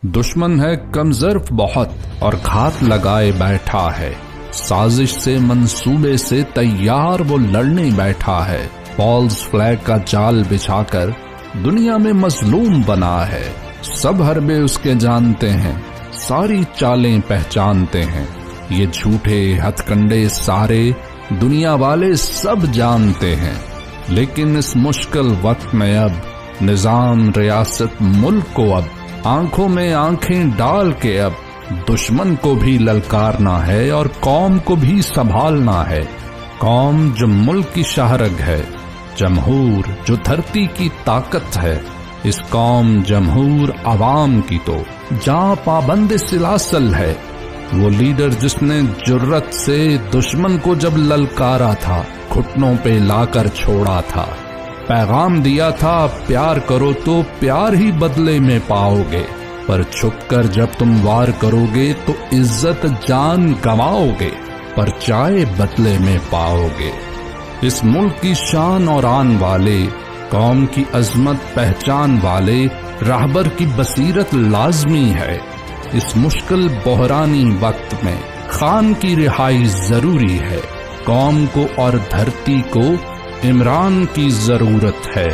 दुश्मन है कमजर्फ बहुत और घात लगाए बैठा है। साजिश से मंसूबे से तैयार वो लड़ने बैठा है। फॉल्स फ्लैग का जाल बिछाकर दुनिया में मजलूम बना है। सब हरबे उसके जानते हैं, सारी चालें पहचानते हैं। ये झूठे हथकंडे सारे दुनिया वाले सब जानते हैं। लेकिन इस मुश्किल वक्त में अब निजाम रियासत मुल्क को अब आंखों में आंखें डाल के अब दुश्मन को भी ललकारना है और कौम को भी संभालना है। कौम जो मुल्क की शाहरग है, जमहूर जो धरती की ताकत है। इस कौम जमहूर आवाम की तो जहां पाबंद सिलासल है। वो लीडर जिसने जुर्रत से दुश्मन को जब ललकारा था, घुटनों पे लाकर छोड़ा था। पैगाम दिया था प्यार करो तो प्यार ही बदले में पाओगे, पर छुपकर जब तुम वार करोगे तो इज्जत जान गंवाओगे, पर चाहे बदले में पाओगे। इस मुल्क की शान और आन वाले, कौम की अजमत पहचान वाले राहबर की बसीरत लाजमी है। इस मुश्किल बहरानी वक्त में खान की रिहाई जरूरी है। कौम को और धरती को इमरान की जरूरत है।